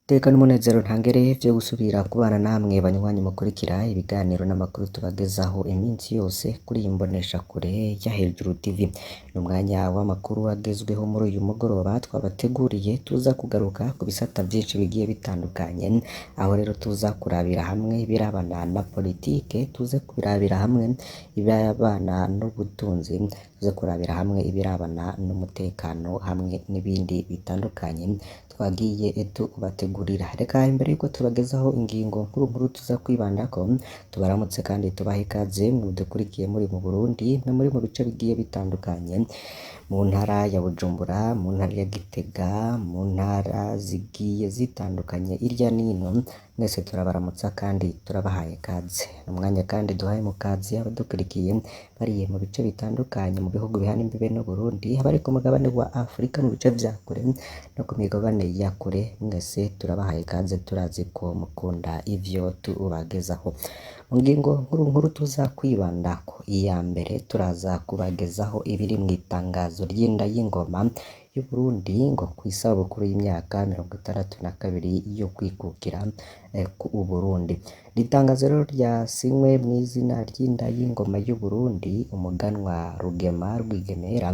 Iteka n'umunezero ntangereye vyo gusubira kubana namwe banywanyi mukurikira ibiganiro n'amakuru tubagezaho iminsi yose kuri iyi mboneshakure ya Hejuru TV. Ni umwanya w'amakuru agezweho muri uyu mugoroba twabateguriye, tuza kugaruka ku bisata vyinshi bigiye bitandukanye, aho rero tuza kurabira hamwe ibirabana na politike, tuze kubirabira hamwe ibirabana n'ubutunzi, tuze kurabira hamwe ibirabana n'umutekano hamwe n'ibindi bitandukanye twagiye tubategurira. Reka imbere yuko tubagezaho ingingo nkuru tuza kwibandako, tubaramutse kandi tubaha ikaze mudukurikiye muri mu Burundi no muri mu bice bigiye bitandukanye, mu ntara ya Bujumbura, mu ntara ya Gitega, mu ntara zigiye zitandukanye irya nino, mwese turabaramutsa kandi turabahaye ikaze. Ni umwanya kandi duhaye mu kazi abadukurikiye bariye mu bice bitandukanye mu bihugu bihana imbibe n'u Burundi, abari ku mugabane wa Afurika mu bice vya kure no ku migabane ya kure, mwese turabahaye ikaze, turazi ko mukunda ivyo tubagezaho. Mu ngingo nkuru tuza kwibandako, iya mbere turaza kubagezaho ibiri mu itangazo ry'inda y'ingoma y'u Burundi ngo kw'isabukuru y'imyaka 62 yo kwikukira ku Burundi. Ritangazo rero ryasinywe mw'izina ry'inda y'ingoma y'u Burundi, umuganwa Rugema Rwigemera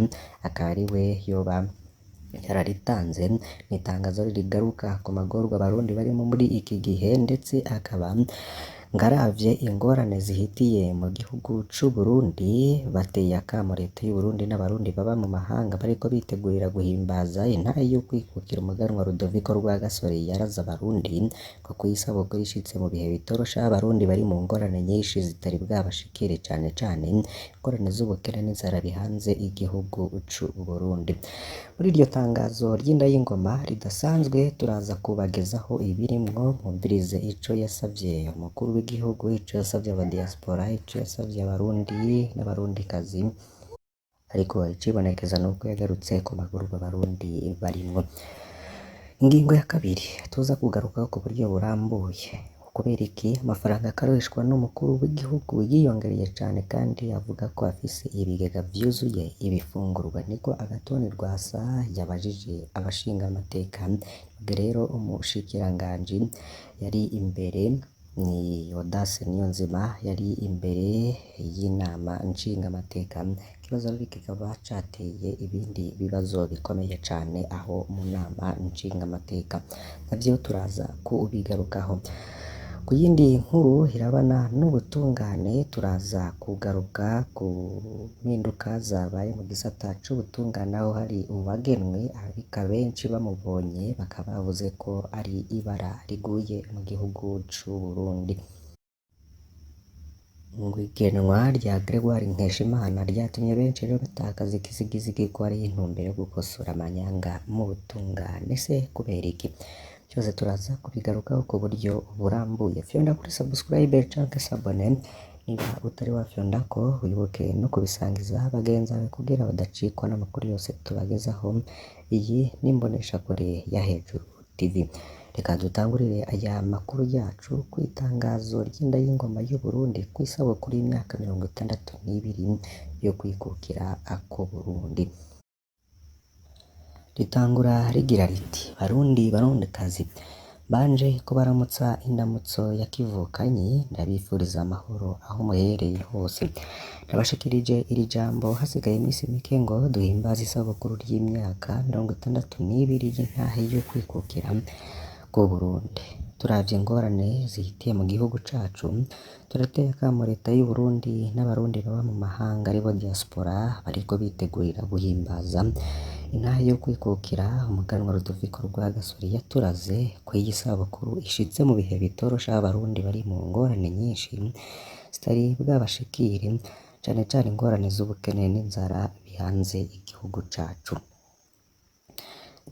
akaba ari we yoba yararitanze. Ni itangazo rigaruka ku magorwa abarundi barimo muri iki gihe, ndetse akaba ngaravye ingorane zihitiye mu gihugu c'u Burundi, bateye akamo leta y'u Burundi n'abarundi baba mu mahanga bariko bitegurira guhimbaza intahe yo kwikukira umuganwa Rudoviko Rwagasore yaraze abarundi ko kw'isabukuru ishitse mu bihe bitoroshe, aho abarundi bari mu ngorane nyinshi zitari bwabashikire, cane cane ingorane z'ubukene n'inzara bihanze igihugu c'u Burundi. Muri iryo tangazo ry'inda y'ingoma ridasanzwe turaza kubagezaho ibirimwo, mwumvirize ico yasavye umukuru w'igihugu, ico yasavye abadiaspora, ico yasavye abarundi n'abarundikazi, ariko icibonekeza nuko yagarutse ku magorwa abarundi barimwo. Ingingo ya kabiri tuza kugarukaho ku buryo burambuye, kubera iki amafaranga akoreshwa n'umukuru w'igihugu yiyongereye cane, kandi avuga ko afise ibigega vyuzuye ibifungurwa. Niko Agathon Rwasa yabajije abashinga amateka. Rero umushikiranganji yari imbere, ni Audace Niyonzima, yari imbere y'inama nshinga amateka. Ikibazo rero kikaba cateye ibindi bibazo bikomeye cane aho mu nama nshinga amateka, navyo turaza kubigarukaho. Ku yindi nkuru irabana n'ubutungane, turaza kugaruka ku mpinduka zabaye mu gisata c'ubutungane, aho hari uwagenwe ariko benshi bamubonye bakaba bavuze ko ari ibara riguye mu gihugu c'u Burundi. Igenwa rya Gregoire Nkeshimana ryatumye benshi rero batakaza ikisigizigi ko ari intumbero yo gukosora amanyanga mu butungane. Se kubera iki? Byose turaza kubigarukaho ku buryo burambuye. Fyonda kuri subscribe canke s'abone niba utari wafyondako, wibuke no kubisangiza bagenzi bawe kugira badacikwa n'amakuru yose tubagezaho. Iyi ni imboneshakure ya Hejuru TV. Reka dutangurire aya makuru yacu ku itangazo ry'inda y'ingoma y'u Burundi kw'isabukuru y'imyaka 62 yo kwikukira ku Burundi. Ritangura rigira riti: Barundi barundikazi, banje kubaramutsa indamutso ya kivukanyi, ndabifuriza amahoro aho muherereye hose. Ndabashikirije iri jambo hasigaye iminsi mike ngo duhimbaze isabukuru ry'imyaka 62 y'intahe yo kwikukira ku Burundi. Turavye ingorane zihitiye mu gihugu cacu, turateye akamo leta y'u Burundi n'abarundi baba mu mahanga aribo diaspora bariko bitegurira guhimbaza intahe yo kwikukira umuganwa Rudoviko Rwagasore yaturaze ko iyi sabukuru ishitse mu bihe bitoroshe, aho abarundi bari mu ngorane nyinshi zitari bwabashikire, cane cane ingorane z'ubukene n'inzara bihanze igihugu cacu.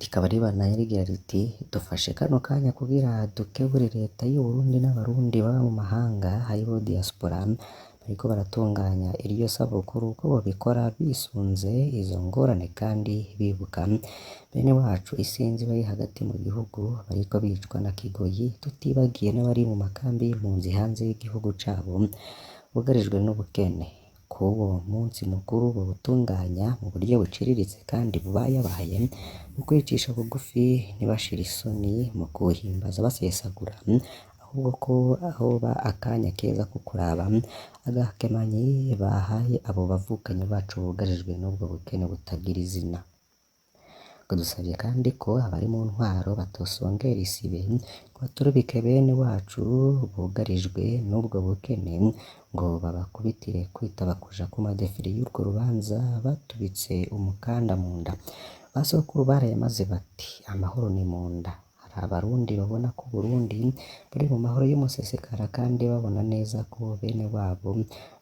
Rikaba ribanaye rigira riti: dufashe kano kanya kugira dukebure leta y'u Burundi n'abarundi baba mu mahanga haribo diaspora bariko baratunganya iryo sabukuru ko bobikora bisunze izo ngorane, kandi bibuka bene wacu isinzi bari hagati mu gihugu bariko bicwa na kigoyi, tutibagiye n'abari mu makambi y'impunzi hanze y'igihugu cabo bugarijwe n'ubukene. Ko uwo munsi mukuru bawutunganya mu buryo buciriritse kandi bubayabaye mu kwicisha bugufi, ntibashire isoni mu kuwuhimbaza basesagura, ahubwo ko hoba akanya keza ko kuraba agakemanyi bahaye abo bavukanyi bacu bugarijwe n'ubwo bukene butagira izina. Dusavye kandi ko abari mu ntwaro batosongera isibe ngo baturubike bene wacu bugarijwe n'ubwo bukene ngo babakubitire kwitaba kuja ku madefiri y'urwo rubanza batubitse umukanda mu nda. Basokuru barayamaze bati amahoro ni mu nda. Hari abarundi babona ko Burundi buri mu mahoro y'umusesekara kandi babona neza ko bene wabo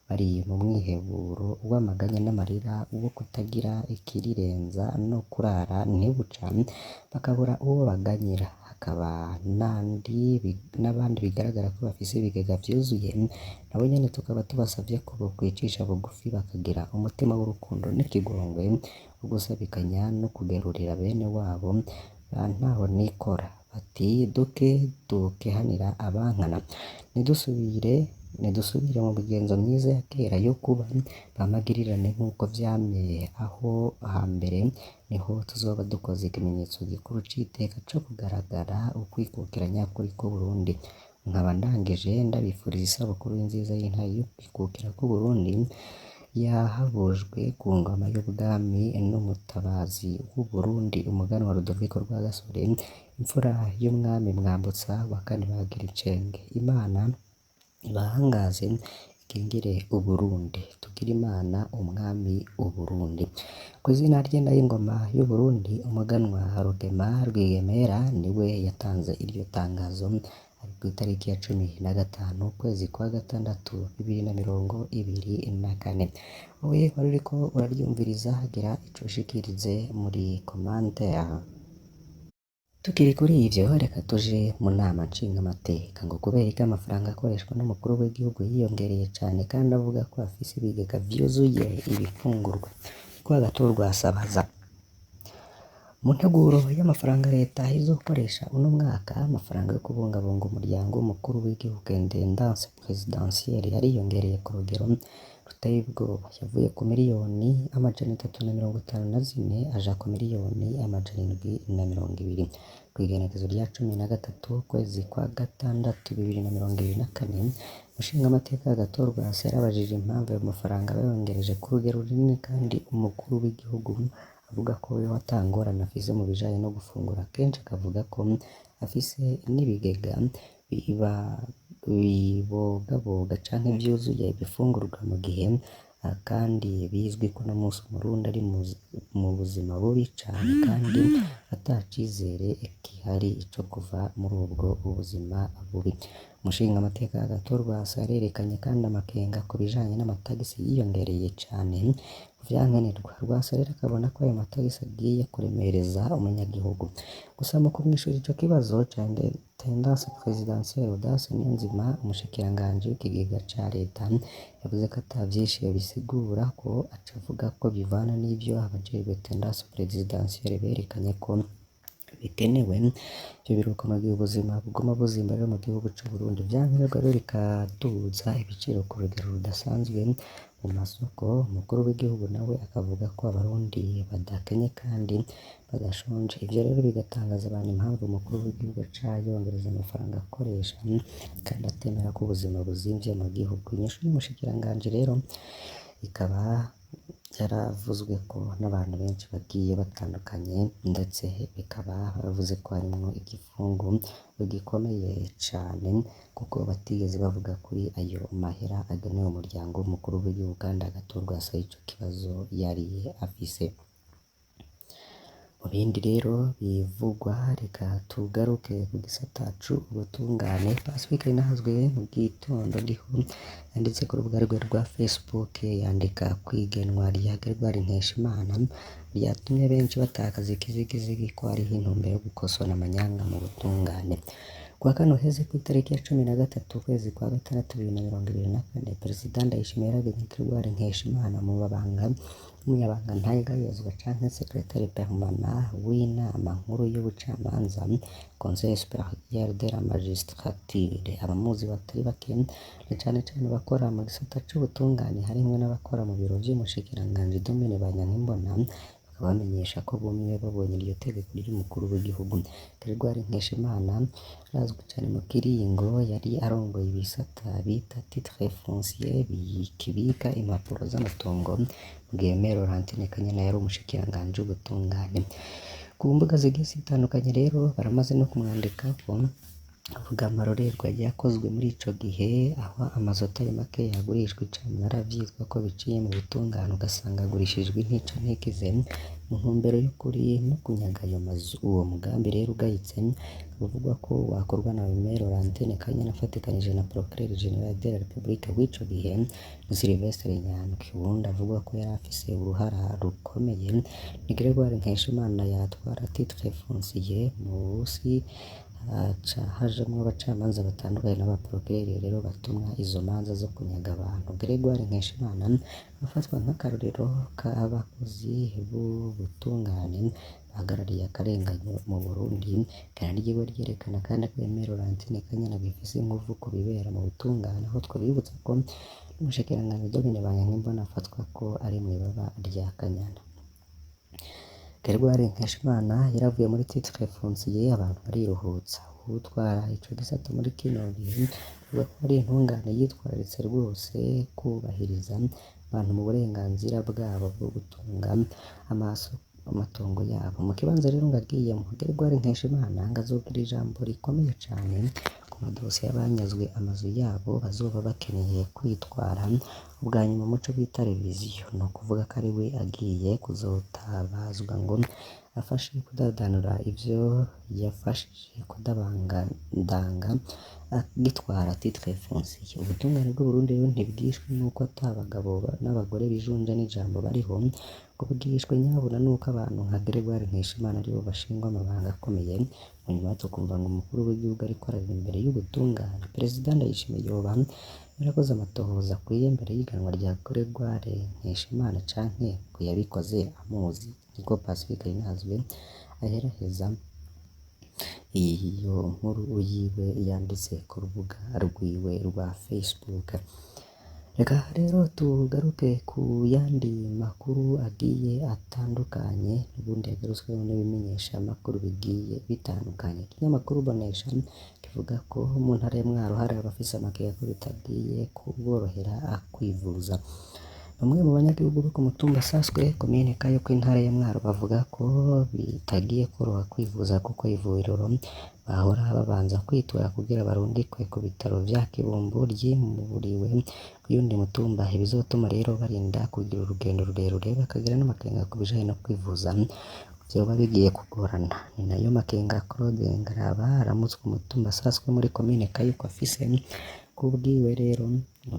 bari mu mwiheburo w'amaganya n'amarira wo kutagira ikirirenza no kurara ntibuca bakabura uwo baganyira. Hakaba n'abandi bigaragara ko bafise ibigega vyuzuye, nabo nyene tukaba tubasavye ko bokwicisha bugufi bakagira umutima w'urukundo n'ikigongwe wo gusabikanya no kugerurira bene wabo ntaho nikora. Bati dukehanira abankana, nidusubire mu migenzo myiza ya kera yo kuba bamagirirane nk'uko vyamye aho hambere, niho tuzoba dukoze ikimenyetso gikuru c'iteka co kugaragara ukwikukira nyakuri kw'Uburundi. Nkaba ndangije ndabifuriza isabukuru nziza y'intare y'ukwikukira kw'Uburundi yahabujwe ku ngoma y'ubwami n'umutabazi w'Uburundi umuganwa Rudoviko Rwagasore, imfura y'umwami Mwambutsa wa kane Bagiricenge. Imana ibahangaze ikingire Uburundi, tugire Imana umwami Uburundi. Kw'izina ry'inda y'ingoma y'Uburundi umuganwa Rugema Rwigemera niwe yatanze iryo tangazo ari kw'itariki ya 15 ukwezi kwa gatandatu 2024. Wowe wari uriko uraryumviriza gira ico ushikirize muri commentaire. Tukiri kuri ivyo reka tuje mu nama nshingamateka ngo kubera ko amafaranga akoreshwa n'umukuru w'igihugu yiyongereye cane kandi avuga ko afise ibigega vyuzuye ibifungurwa ko agatorwa asabaza mu nteguro y'amafaranga leta izokoresha uno mwaka. Amafaranga yo kubungabunga umuryango w'umukuru w'igihugu intendance presidentielle yariyongereye ku rugero ruteye ubwoba, yavuye ku miliyoni 354 aja ku miliyoni 720 kw'igenekezo rya 13 ukwezi kwa gatandatu 2024. Umushingamateka agatorwa yarabajije impamvu ayo mafaranga bayongereje ku rugero runini kandi umukuru w'igihugu avuga ko we watangorana afise mu bijanye no gufungura. Kenshi akavuga ko afise n'ibigega bibogaboga canke vyuzuye ibifungurwa mu gihe kandi bizwi ko no musi Umurundi ari mu buzima bubi cane kandi atacizere gihari ico kuva muri ubwo ubuzima bubi. Umushingamateka agatorwa yarerekanye kandi amakenga ku bijanye n'amatagisi yiyongereye cane vyankenerwa. Rwasarera akabona ko ayo matagisi agiye kuremereza umunyagihugu. Gusa mu kumwishura ico kibazo ca intendance presidentielle Audace Niyonzima, umushikiranganji w'ikigega ca leta yavuze ko atavyinshi bisigura ko aca avuga ko bivana n'ivyo abajejwe intendance presidentielle berekanye ko bikenewe. Ivyo biruko mu gihe ubuzima buguma buzimba rero mu gihugu c'Uburundi, vyankenerwa rero bikaduza ibiciro ku rugero rudasanzwe mu masoko. Umukuru w'igihugu nawe akavuga ko abarundi badakenye kandi badashonje. Ivyo rero bigatangaza abantu impamvu umukuru w'igihugu aca yongereza amafaranga akoresha kandi atemera ko ubuzima buzimvye mu gihugu. Inyishu y'umushikiranganji rero ikaba yaravuzwe ko n'abantu benshi bagiye batandukanye, ndetse bikaba bavuze ko harimwo igifungu gikomeye cane kuko batigeze bavuga kuri ayo mahera agenewe umuryango w'umukuru w'igihugu kandi agatorwa asa ico kibazo yari afise. Mu bindi rero bivugwa reka tugaruke ku gisata c'ubutungane. Pacifique Ninahazwe mu gitondo ndiho yanditse ku rubuga rwe rwa Facebook yandika kwigenwa rya Gregoire Nkeshimana ryatumye benshi batakaza ikizigizigi ko hariho intumbero yo gukosora amanyanga mu butungane. Kuwa kane uheze kw'itariki ya 13 ukwezi kwa gatandatu 2024 Perezida Ndayishimiye yaragenye Gregoire Nkeshimana mu umunyabanga ntayegayezwa canke secrétaire permanent w'inama nkuru y'ubucamanza Conseil supérieur de la magistrature. Abamuzi batari bake na cane cane bakora mu gisata c'ubutungane harimwo n'abakora mu biro vy'umushikiranganji Domine Banyankimbona bamenyesha ko bumiwe babonye iryo tegeko ry'umukuru w'igihugu. Gregoire Nkeshimana arazwi cyane mu kiringo yari arongoye ibisata bita titre foncier bikibika impapuro z'amatongo mu gihe Maire Laurentine Kanyana yari umushikiranganji w'ubutungane. Ku mbuga zigiye zitandukanye rero baramaze no kumwandikako avuga amarorerwa yakozwe muri ico gihe aho amazu atari make yagurishwa icamunara vyitwa ko biciye mu butungane ugasanga agurishijwe intica ntikize mu ntumbero y'ukuri no kunyaga ayo mazu. Uwo mugambi rero ugayitse bivugwa ko wakorwa na Maire Laurentine Kanyana afatikanije na Procureur General de la République w'ico gihe Sylvestre Nyandwi. Uwundi avuga ko yari afise uruhara rukomeye ni Gregoire Nkeshimana yatwara titre foncier musi haca hajamwo abacamanza batandukanye n'abaprocureur rero batumwa izo manza zo kunyaga abantu. Gregoire Nkeshimana afatwa nk'akarorero k'abakozi b'ubutungane bahagarariye akarenganyo mu Burundi, kandi ryiwe ryerekana kandi ko Maire Laurentine Kanyana bifise inguvu ku bibera mu butungane, aho twabibutsa ko n'umushikiranganji Domine Banyankimbona afatwa ko ari mw'ibaba rya Kanyana. Gregoire Nkeshimana yaravuye muri titre foncier abantu bariruhutsa. Utwara ico gisata muri kino gihe avuga ko ari intungane yitwararitse rwose kubahiriza abantu mu burenganzira bwabo bwo gutunga amatongo yabo. Mu kibanza rero ngagiye mu Gregoire Nkeshimana ngazogira ijambo rikomeye cane ku madosiye y'abanyazwe amazu yabo bazoba bakeneye kwitwara ubwa nyuma muco bita revision. No kuvuga ko ari we agiye kuzotabazwa ngo afashe kudadanura ivyo yafashije kudabangandanga agitwara titre foncier. Ubutungane bw'Uburundi rero ntibwishwe nuko atabagabo n'abagore bijunja n'ijambo bariho, ngo bwishwe nyabuna nuko abantu nka Gregoire Nkeshimana aribo bashingwa amabanga akomeye. Munyuma tukumva ngo umukuru w'igihugu ariko ararira imbere y'ubutungane. Perezida Ndayishimiye yoba yarakoze amatohoza akwiye mbere y'iganwa rya Gregoire Nkeshimana canke ko yabikoze amuzi, niko Pacifique Ninazwe aheraheza iyo nkuru yiwe yanditse ku rubuga rwiwe rwa Facebook. Reka rero tugaruke ku yandi makuru agiye atandukanye n'ubundi yagarutsweho n'ibimenyesha amakuru bigiye bitandukanye. Ikinyamakuru Bonesha kivuga ko mu ntara ya Mwaro hari abafise amakenga ko bitagiye kuborohera kwivuza. Bamwe mu banyagihugu bo ku mutumba Saswe komine Kayo kw'intara ya Mwaro bavuga ko bitagiye koroha kwivuza kuko ivuriro bahora babanza kwitura kugira barungikwe ku bitaro vya Kibumbu ryimuriwe kuyundi mutumba. Ibizotuma rero barinda kugira urugendo rurerure bakagira n'amakenga ku bijanye no kwivuza vyoba bigiye kugorana. Ni nayo makenga Claude Ngaraba aramutswe umutumba Saswe muri komine Kayo ko afise. Kubwiwe rero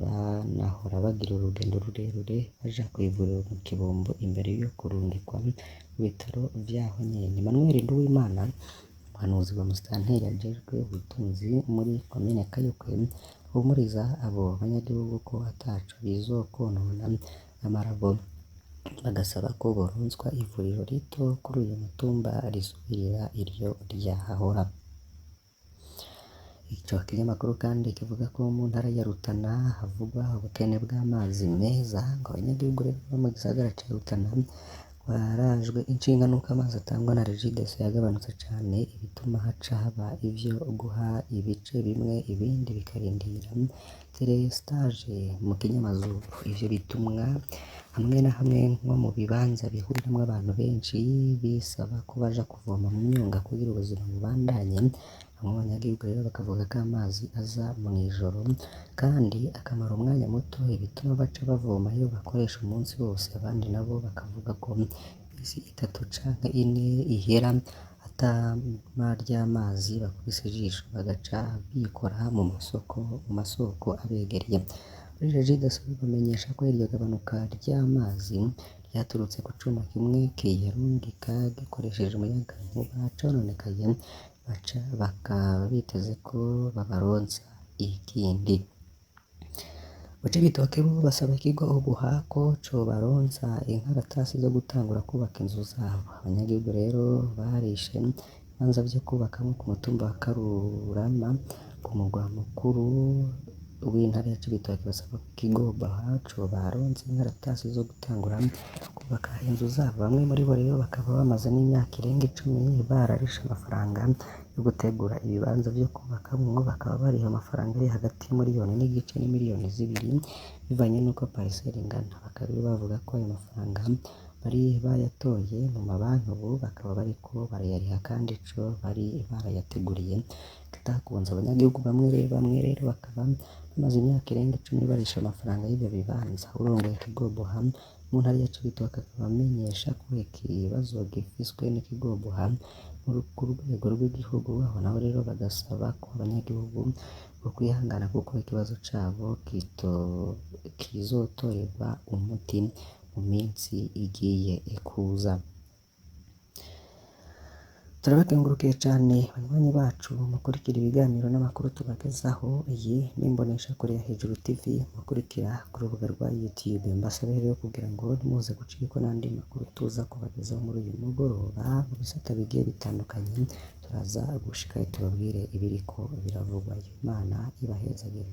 banahora bagira urugendo rurerure baja kwivuriro mu Kibumbu imbere yo kurungikwa mu bitaro vyaho nyene. Emmanuel Nduwimana umuhanuzi wa musitanteri ajejwe ubutunzi muri komine Kayokwe humuriza abo banyagihugu ko ataco bizokonona amarabo, bagasaba ko boronswa ivuriro rito kuri uyu mutumba risubirira iryo ryahahora. Ico kinyamakuru kandi kivuga ko mu ntara ya Rutana havugwa ubukene bw'amazi meza, ngo abanyagihugu rero bo mu gisagara ca Rutana barajwe inshinga nuko amazi atangwa na Regideso yagabanutse cane, ibituma haca haba ivyo guha ibice bimwe ibindi bikarindira telestage mu kinyamazuru. Ivyo bitumwa hamwe na hamwe nko mu bibanza bihuriramwo abantu benshi bisaba ko baja kuvoma mu myonga kugira ubuzima bubandanye. Bamwe mu banyagihugu rero bakavuga ko amazi aza mw'ijoro kandi akamara umwanya muto, ibituma baca bavomayo bakoresha umunsi wose. Abandi nabo bakavuga ko imisi 3 canke 4 ihera atama ry'amazi bakubise ijisho, bagaca bikora mu masoko abegereye. Muri Regideso bamenyesha ko iryo gabanuka ry'amazi ryaturutse ku cuma kimwe kiyarungika gikoresheje umuyagankuba cononekaye, bakaba biteze ko babaronsa ikindi. Mu Cibitoke bo basaba ikigo ubuha ko cobaronsa inkaratasi zo gutangura kubaka inzu zabo. Abanyagihugu rero barishe ibibanza vyo kubakamwo ku mutumba wa Karurama ku mugwa mukuru w'intara ya Cibitoke, basaba ko ikigo ubuha cobaronsa inkaratasi zo gutangura kubaka inzu zabo. Bamwe muri bo rero bakaba bamaze n'imyaka irenga 10 bararishe amafaranga yo gutegura ibibanza vyo kubakamwo, bakaba bariha amafaranga ari hagati y'umuriyoni n'igice n'imiliyoni 2 bivanye n'uko parcelle ingana. Bakaba bavuga ko ayo mafaranga bari bayatoye mu mabanki, ubu bakaba bariko barayariha kandi ico bari barayateguriye kitakunze. Abanyagihugu bamwe rero bakaba bamaze imyaka irenga 10 barisha amafaranga y'ivyo bibanza. Urongoye ikigo ubuha mu ntara ya Cibitoke akaba amenyesha ko ikibazo gifiswe n'ikigo ubuha ku rwego rw'igihugu, aho naho rero bagasaba ko abanyagihugu bo kwihangana kuko ikibazo cabo kizotorerwa umuti mu minsi igiye kuza. Turabakengurukiye cane banywanyi bacu mukurikira ibiganiro n'amakuru tubagezaho. Iyi n'imboneshakure ya Hejuru TV mukurikira ku rubuga rwa YouTube. Mbasabe rero kugira ngo ntimuze gucikwa n'andi makuru tuza kubagezaho muri uyu mugoroba mu bisata bigiye bitandukanye. Turaza gushika tubabwire ibiriko biravugwayo. Imana ibahezagire.